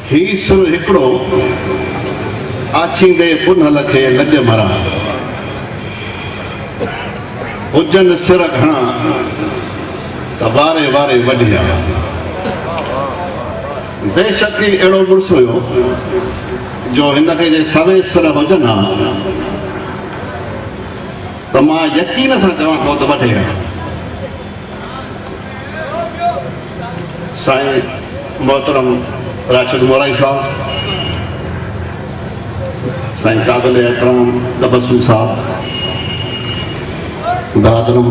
ही सुर हिकिड़ो आछींदे पुनल खे लॼ मरा हुजनि सिर घणा त वारे वारे वढिया बेशक ई अहिड़ो मुड़ुसु हुयो जो हिनखे जे सवे सिर हुजनि हा त मां यकीन सां चवां थो त वढिया साईं मोहतरम राशिद मोराई साहब, साईं काबिल एहतराम तबस्सुम साहब, बरादरम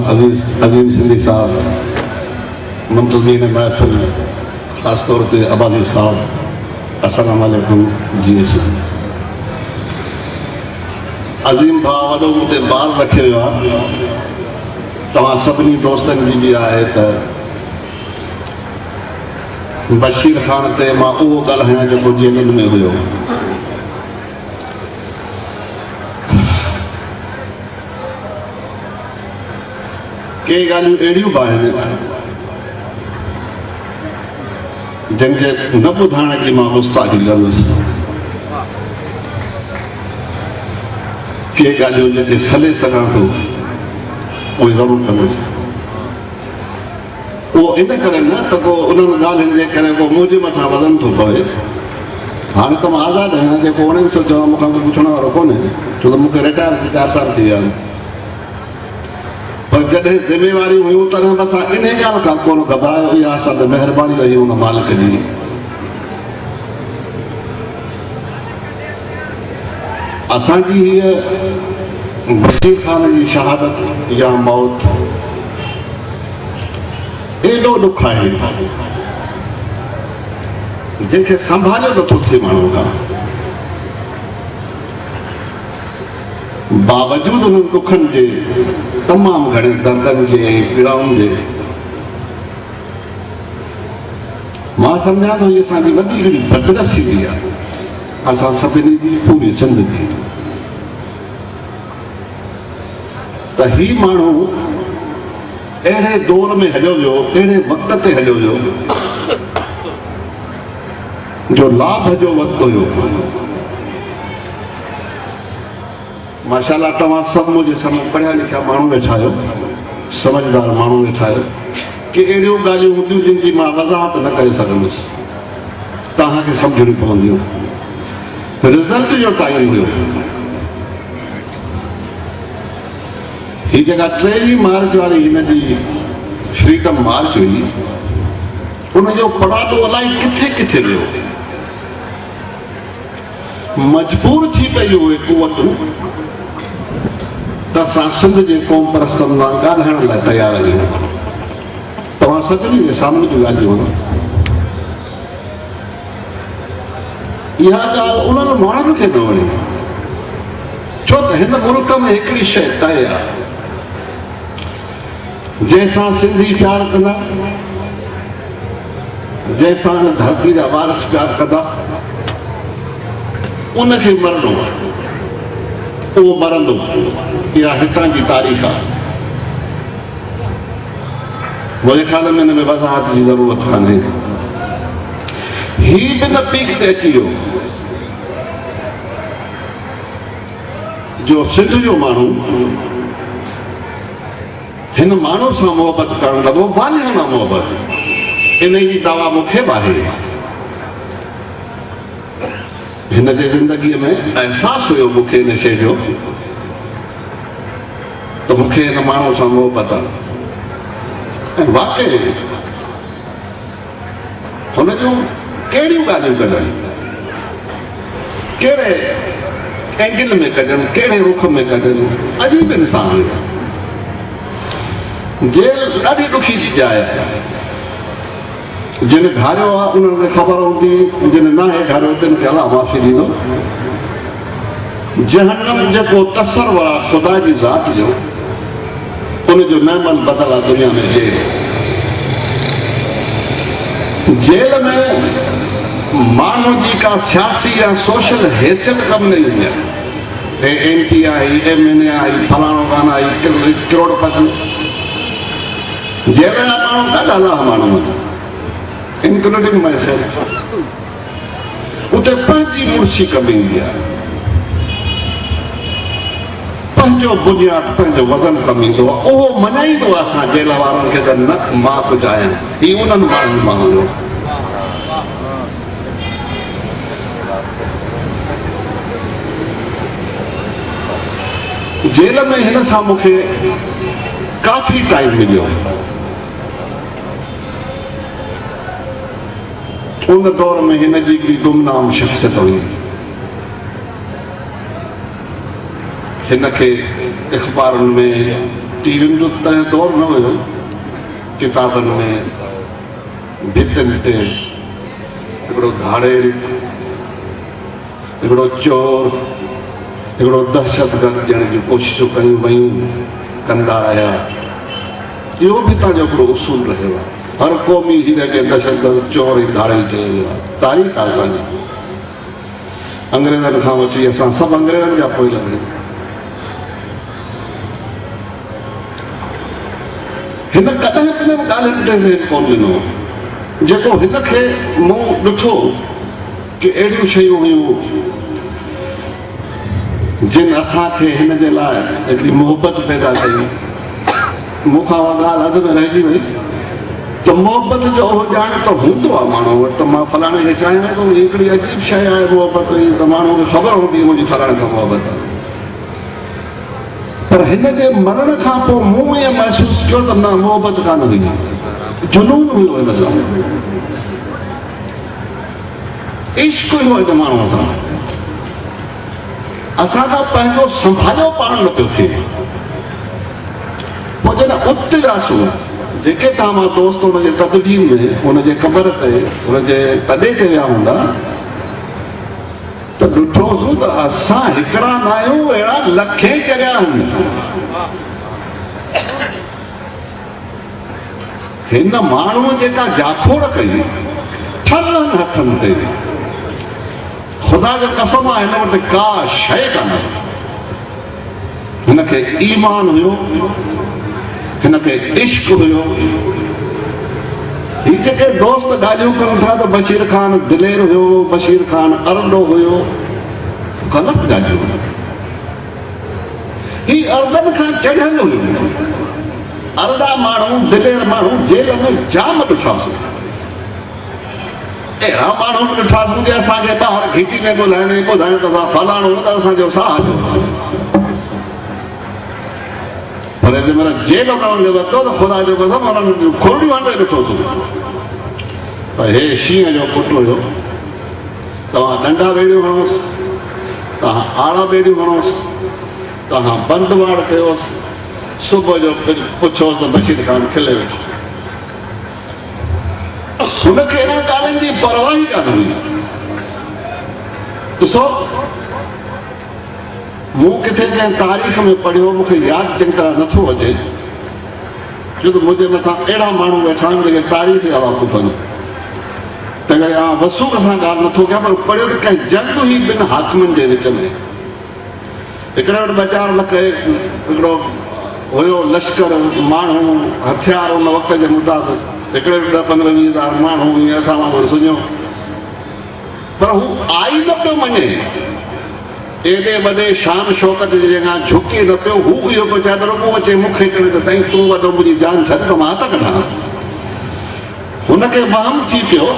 अजीम सिंधी साहब, मुंतज़मीन महफ़िल ख़ास तौर ते अबादी साहब, अस्सलाम वालेकुम जी। अज़ीम भाउ वॾो मूं ते ॿार रखियो वियो आहे। तव्हां सभिनी दोस्तनि जी बि आहे त बशीर ख़ान ते मां उहो ॻाल्हायां जेको जेलनि में हुयो। के ॻाल्हियूं अहिड़ियूं बि आहिनि जंहिंखे न ॿुधाइण जी मां गुस्ताखी कंदुसि, के ॻाल्हियूं जेके सले सघां थो उहे ज़रूरु कंदुसि। उहो इन करे न त को उन्हनि ॻाल्हियुनि जे करे को मुंहिंजे मथां वज़न थो पवे। हाणे त मां आज़ादु आहियां, जेको उन्हनि सां चवां मूंखां कोई पुछण वारो कोन्हे, छो त मूंखे रिटायर थी 4 साल थी विया आहिनि। पर जॾहिं ज़िमेवारियूं हुयूं तॾहिं बि असां इन ॻाल्हि खां कोन घबरायो, इहा असां त महिरबानी रही हुन मालिक जी। असांजी हीअ बशीर ख़ान जी शहादत या मौत एॾो ॾुख आहे जंहिंखे संभालियो नथो थिए माण्हू खां। बावजूदि उन्हनि ॾुखनि जे, तमामु घणे दर्दनि जे, पीड़ाउनि जे, मां सम्झां थो इहा असांजी वॾी हिकिड़ी बदनसीबी आहे, असां सभिनी जी, पूरी सिंध जी। त ही माण्हू अहिड़े दौर में हलियो वियो, अहिड़े वक़्त ते हलियो वियो जो लाभ जो वक़्तु हुयो। माशाअल्लाह तव्हां सभु मुंहिंजे साम्हूं पढ़िया लिखिया माण्हू वेठा आहियो, समझदार माण्हू वेठा आहियो, कि अहिड़ियूं ॻाल्हियूं हूंदियूं जिन जी मां वज़ाहत न करे सघंदुसि, तव्हांखे सम्झणियूं पवंदियूं। रिज़ल्ट जो टाइम हुयो। ही जेका 23 मार्च वारी हिन जी फ्रीडम मार्च हुई, उनजो पड़ादो अलाए किथे किथे वियो। मजबूर थी पई उहे कुवतूं त असां सिंध जे क़ौम परस्तनि सां ॻाल्हाइण लाइ तयारु आहियूं। तव्हां सभिनी जे साम्हूं जूं ॻाल्हियूं आहिनि। इहा ॻाल्हि उन्हनि माण्हुनि खे न वणी, छो त हिन मुल्क में हिकिड़ी शइ तय आहे, जंहिंसां सिंधी प्यारु कंदा, जंहिंसां धरती जा वारिस प्यारु कंदा, उनखे मरणो आहे, उहो मरंदो। इहा हितां जी तारीख़ आहे। मुंहिंजे ख़्याल में हिन में वज़ाहत जी ज़रूरत कान्हे। ही बि न पीक ते अची वियो जो सिंध जो माण्हू हिन माण्हू सां मोहबत करणु लॻो, वालियाना मोहबत। इन जी दावा मूंखे बि आहे। हिन जे ज़िंदगीअ में अहसासु हुयो मूंखे इन शइ जो त मूंखे हिन माण्हू सां मोहबत आहे। ऐं वाक़ई हुन जूं कहिड़ियूं ॻाल्हियूं कढनि, कहिड़े एंगल में कढनि, कहिड़े रुख में कढनि, अजीब इंसान हुयो। जेल ॾाढी ॾुखी जाइ आहे। जिन घारियो आहे उन्हनि खे ख़बर हूंदी, जिन न आहे घारियो तिन खे अलाह माफ़ी ॾींदो। जहन्नम जेको तसवर आहे ख़ुदा जी ज़ात जो, उनजो नैमल बदल आहे दुनिया में जेल। जेल में माण्हू जी का सियासी या सोशल हैसियत कम न ईंदी आहे। MP आई, MNA आई, फलाणो कान आई, करोड़पति। जेल जा माण्हू ॾाढा लाह माण्हू आहिनि, इंक्लूडिंग माई सेल्फ। उते पंहिंजी मुर्सी कमु ईंदी आहे, पंहिंजो बुनियाद पंहिंजो वज़न कमु ईंदो आहे, उहो मञाईंदो आहे असां जेल वारनि खे त न मां कुझु आहियां। ही उन्हनि माण्हुनि मां हुयो। जेल में हिन सां मूंखे काफ़ी टाइम मिलियो। उन दौर में हिन जी हिकिड़ी गुमनाम शख़्सियत हुई। हिन खे अख़बारुनि में, टीवियुनि जो तंहिं दौर न हुयो, किताबनि में, भितियुनि ते हिकिड़ो धाड़ेल, हिकिड़ो चोर, हिकिड़ो दहशतगर्द ॾियण जूं कोशिशूं कयूं वयूं, कंदा रहिया। इहो बि तव्हांजो हिकिड़ो उसूल रहियो आहे। हर क़ौमी हीरे खे दहशतगर्द, चोर ऐं धाड़ेल चयो वियो आहे। तारीख़ आहे असांजी। अंग्रेज़नि खां वठी असां सभु अंग्रेज़नि जा पोइ लॻे। हिन कॾहिं ॿिन्हिनि ॻाल्हियुनि ते ज़हन कोन ॾिनो। जेको हिन खे मूं ॾिठो कि अहिड़ियूं शयूं हुयूं जिन असांखे हिन जे लाइ हिकिड़ी मोहबत पैदा कई। मूंखां उहा ॻाल्हि अध में रहिजी वई त मोहबत जो उहो ॼाण त हूंदो आहे माण्हू वटि, त मां फलाणे खे चाहियां थो, हिकिड़ी अजीब शइ आहे मोहबत, त माण्हू खे ख़बर हूंदी मुंहिंजी फलाणे सां मोहबत आहे। पर हिन जे मरण खां पोइ मूं ईअं महसूसु कयो त न, मोहबत कान हुई, जुनून हुयो हिन सां, इश्क हुयो हिन माण्हूअ सां। असांखां पंहिंजो संभालियो पाण न पियो थिए। पोइ जॾहिं उते वियासीं, जेके तव्हां मां दोस्त हुनजे तदवीन में, हुनजे क़बर ते, हुनजे तॾे ते विया हूंदा, त ॾिठोसीं त असां हिकिड़ा न आहियूं, अहिड़ा लखे चरिया आहिनि। हिन माण्हूअ जेका जाखोड़ कई ठलनि हथनि ते, ख़ुदा जो कसम आहे हिन वटि का शइ कान। हिन खे ईमान हुयो, हिन खे इश्क हुयो। ही जेके दोस्त ॻाल्हियूं कनि था त बशीर ख़ान दिलेर हुयो, बशीर ख़ान अरडो हुयो, ग़लति ॻाल्हियूं। ही अरदनि खां चढ़ियल हुयो। अरड़ा माण्हू, दिलेर माण्हू जेल में जाम ॾिठासीं। अहिड़ा माण्हू बि ॾिठासीं कि असांखे ॿाहिरि घिटी में ॿुधाइनि, ॿुधाइनि त असां फलाणो त असांजो साह जो। पर जंहिंमहिल जेल में वरितो त ख़ुदा जो कसम हुननि खोलियूं हणंदे ॾिठो तूं त हे शींहं जो पुटु हुयो। तव्हां डंडा ॿेड़ियूं हणोसि, तव्हां आड़ा ॿेड़ियूं हणोसि, तव्हां बंदि वाड़ कयोसि, सुबुह जो पुछोसि त बशीर ख़ान खिले वेठो। हुनखे हिन ॻाल्हियुनि जी परवाह ई कान हुई। ॾिसो, मूं किथे कंहिं तारीख़ में पढ़ियो, मूंखे यादि चङी तरह नथो अचे, छो त मुंहिंजे मथां अहिड़ा माण्हू वेठा आहिनि जेके तारीख़ जा वाक़ुफ़ आहिनि। तंहिं करे आउं वसूख़ सां ॻाल्हि नथो कयां, पर पढ़ियो त कंहिं जंग हुई ॿिनि हाकिमनि जे विच में। हिकिड़े वटि 2-4 लख हिकिड़ो हुयो लश्कर, माण्हू, हथियार उन वक़्त जे मुताबिक़। हिकिड़े वटि 10-15-20 हज़ार माण्हू, ईअं असां वांगुरु सुञो। पर हू आई न पियो मञे, एॾे वॾे शान शौक़त जे जॻह झुके न पियो। हू इहो पियो चए त रुॻो अचे मूंखे चवे त साईं तूं वॾो मुंहिंजी जान छॾ त मां हथ कढां। हुनखे वहम थी पियो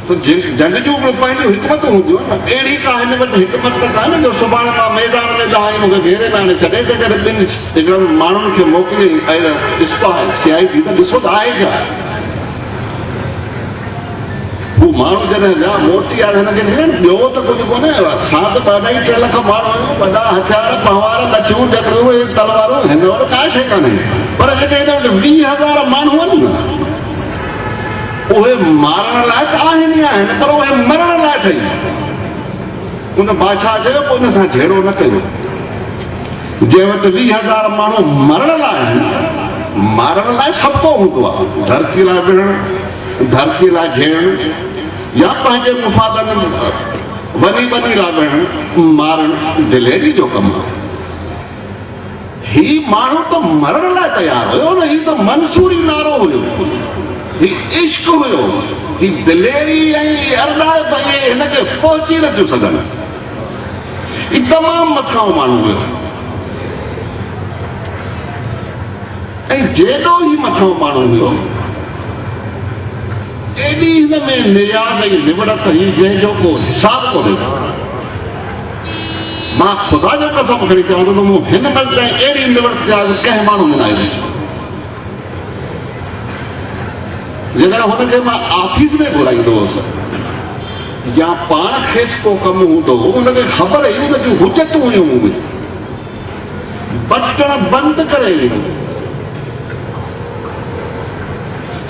त जंग जूं बि पंहिंजियूं हिकमतूं हूंदियूं न। अहिड़ी का हिन वटि हिकमत त कान्हे जो सुभाणे मां मैदान में ॻाल्हि मूंखे घेरे न आणे छॾे। तंहिं करे ॿिनि हिकिड़नि माण्हुनि खे मोकिले CID त ॾिसो त आहे छा। हू माण्हू जॾहिं विया मोटी आया हिनखे ॿियो त कुझु कोन्हे। असां त ॾाढा ई 3 लख माण्हू आहियूं, वॾा हथियार, पवार, लठियूं, डकड़ियूं, तलवारूं, हिन वटि का शइ कान्हे। पर जेके हिन वटि 20,000 माण्हू आहिनि न, उहे मारण लाइ त आहिनि ई आहिनि, पर उहे मरण लाइ ठही। उन बादशाह चयो पोइ हुन सां झेड़ो न कयो। जंहिं वटि 20,000 माण्हू मरण लाइ आहिनि, मारण लाइ सभु को हूंदो आहे। धरती लाइ विढ़णु, धरती लाइ झेड़णु, या पंहिंजे मुफ़ादनि वञी लाइ विढ़णु, मारणु दिलेरी जो कमु आहे। ही माण्हू त मरण लाइ तयारु हुयो न, ही त मंसूरी नारो हुयो। ही इश्क हुयो, ही दिलेरी ऐं अरदास भई हिनखे पहुची न थियूं सघनि। ही तमामु मथां माण्हू हुयो ऐं जेॾो ही मथां माण्हू हुयो एॾी हिन में नियाज़ ऐं निवड़त हुई जंहिंजो को हिसाब कोन्हे। मां ख़ुदा जो कसम खणी चवां थो त मूं हिन महिल ताईं अहिड़ी निवड़त कंहिं माण्हू में न आई ॾिठी। जेकर हुनखे मां ऑफिस में घुराईंदो हुउसि या पाण खेसि को कमु हूंदो हुनखे ख़बर हुई त जूं हुजतूं हुयूं मूं में, बटण बंदि करे ॾिनो।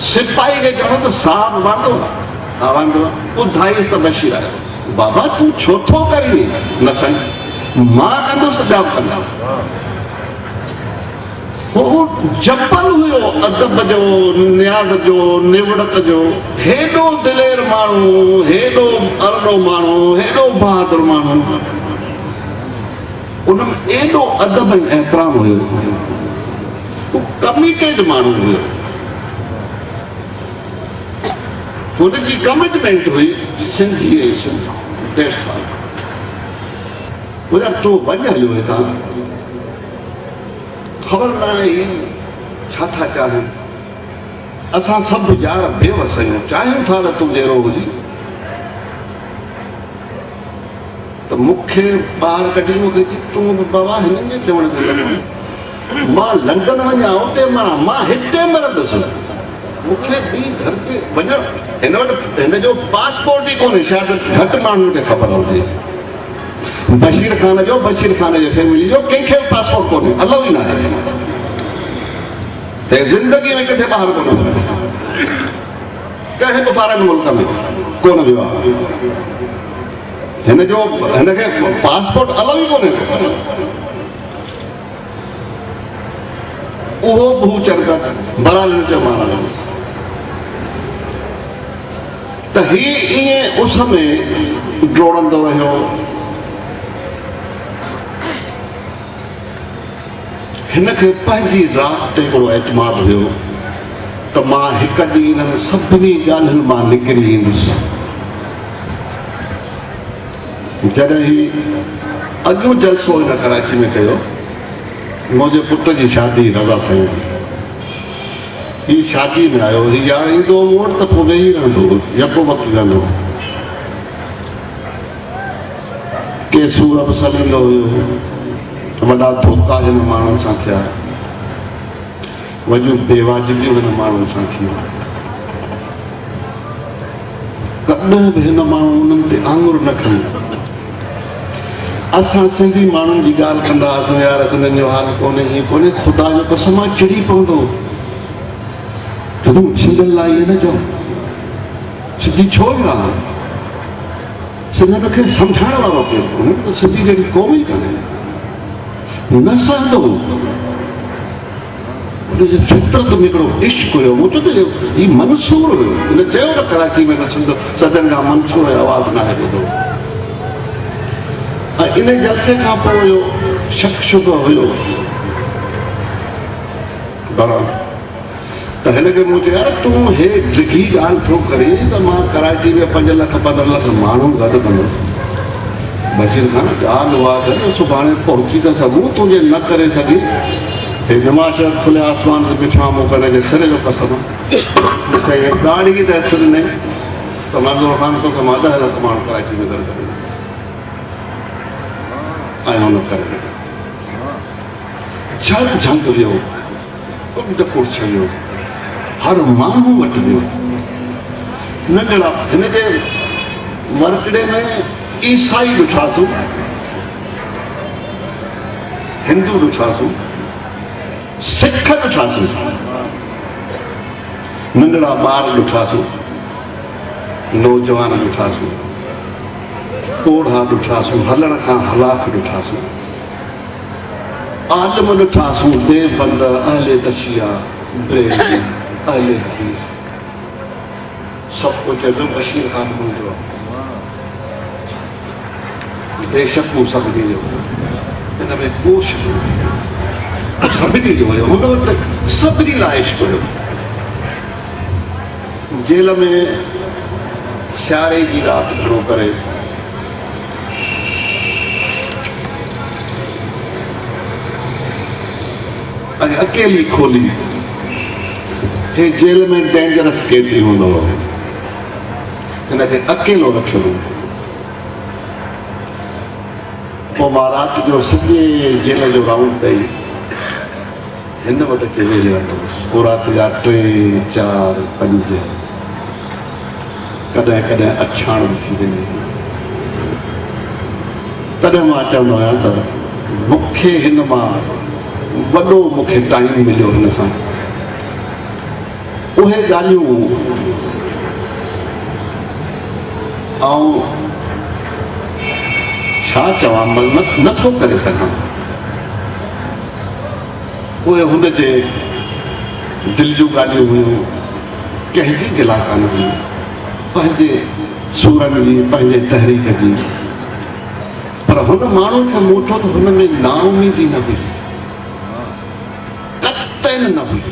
सिपाही खे चवणो त साहब वांदो आहे, हा वांदो आहे, ॿुधाईसि त बशीर आयो। बाबा तूं छो थो करीं? न साईं मां कंदुसि, ॿिया कंदा। उहो जबल हुयो अदब जो, नियाज़ जो, निवड़त जो। हेॾो दिलेर माण्हू, हेॾो अरड़ो माण्हू, हेॾो बहादुर माण्हू, उनमें एॾो अदब ऐं एहतराम हुयो। हू कमिटेड माण्हू हुयो। हुनजी कमिटमेंट हुई सिंधीएशन। That's all. तूं वञ हलियो हितां, ख़बर न आहे छा था चाहिनि। असां सभु यार बेवस आहियूं, चाहियूं था त तूं जहिड़ो हुजी। त मूंखे ॿाहिरि कढी मूंखे तूं बाबा हिननि जे चवण ते लॻो मां लंडन वञा, उते मरां, मां हिते मरंदुसि। मूंखे ॿी धरती वञणु, हिन वटि हिन जो पासपोर्ट ई कोन्हे, शायदि घटि माण्हुनि खे ख़बर हुजे। बशीर ख़ान जो, बशीर ख़ान जे फैमिली जो कंहिंखे बि पासपोर्ट कोन्हे, अलो ई न आहे। त ज़िंदगी में किथे ॿाहिरि कोन वियो, कंहिं बि फॉरेन मुल्क में कोन वियो आहे। हिनखे पासपोर्ट अलो ई कोन्हे। उहो भूचरकत बराल चयो माना त ही ईअं उस में ड्रोड़ंदो रहियो। हिनखे पंहिंजी ज़ात ते हिकिड़ो एतमाद हुयो त मां हिकु ॾींहुं हिननि सभिनी ॻाल्हियुनि मां निकिरी ईंदुसि। जॾहिं ही अॻियो जलसो हिन कराची में कयो, मुंहिंजे पुट जी शादी रज़ा साईं, ही शादी में आयो, ही यार ईंदो मूं वटि त पोइ वेही रहंदो, यको वक़्तु वेंदो। के सूर बि सलींदो हुयो। वॾा धोखा हिन माण्हुनि सां थिया, वॾियूं बेवाजिबियूं हिन माण्हुनि सां थियूं। कॾहिं बि हिन माण्हू उन्हनि ते आङुर न खणी। असां सिंधी माण्हुनि जी ॻाल्हि कंदा हुआसीं, यार सिंधियुनि जो हाल कोन्हे, हीअं कोन्हे। ख़ुदा जो कसम मां चिड़ी पवंदो, सिंधियुनि लाइ इहे न चओ, सिंधी छो ई आहे। सिंधियुनि खे सम्झाइण वारो केरु, सिंधी जहिड़ी क़ौम ई कान्हे, न सहंदो। हुनजे फितरत में हिकिड़ो इश्क हुयो। मूं चयो त हीउ मंसूर हुयो। हिन चयो त कराची में त सदन खां मंसूर जो आवाज़ न आहे ॿुधो। ऐं इन जलसे खां पोइ हुयो शक शुबह हुयो त हिनखे मूं चयो यार तूं हे डिघी ॻाल्हि थो करे त मां कराची में 5 लख 15 लख माण्हू गॾु कंदुसि। बशीर ख़ान ॻाल्हि उहा कर, सुभाणे पहुची था सघूं, तुंहिंजे न करे सघी। हे नवाज़ शरीफ़ खुले आसमान ते बीठो आहे, मूंखे हिनजे सिर जो कसम मूंखे हे ॻाढ़ी त हथ ॾिनई त मंज़ूर ख़ान तोखे मां 10 लख माण्हू कराची में गॾु करे ऐं हुन करे छा झंग वियो, कुट कुट वियो, हर माण्हू वटि वियो। नंढड़ा हिनजे मरकड़े में ईसाई ॾिठासूं, हिंदू ॾिठासूं, सिख ॾिठासूं, नंढड़ा ॿार ॾिठासूं, नौजवान ॾिठासूं, कोढ़ा ॾिठासूं, हलण खां हलाक ॾिठासूं, आलम ॾिठासूं, देवबंद, अहले दशिया, ब्रेलवी, अहले हदीस, सभु कुझु चइबो बशीर ख़ान मुंहिंजो आहे। बेशक मूं सभिनी जो हिन में को शक न, सभिनी जो हुयो, हुन वटि सभिनी लाइ इश्क हुयो। जेल में सियारे जी राति खड़ो करे अकेली खोली हे जेल में डेंजरस केतिरी हूंदो हो हिनखे अकेलो रखियो पोइ मां राति जो सॼे जेल जो राउंड कई हिन वटि अची वेही रहंदो हुउसि पोइ राति जा 3, 4, 5 कॾहिं कॾहिं अछाण बि थी वेंदी तॾहिं मां चवंदो आहियां त मूंखे हिन मां वॾो मूंखे टाइम मिलियो हिन सां उहे ॻाल्हियूं ऐं छा चवां नथो करे सघां उहे हुनजे दिलि जूं ॻाल्हियूं हुयूं कंहिंजी गिला कान हुयूं पंहिंजे सूरनि जी पंहिंजे तहरीक जी पर हुन माण्हू खे मूठो त हुन में नाउमीदी न हुई कतई न हुई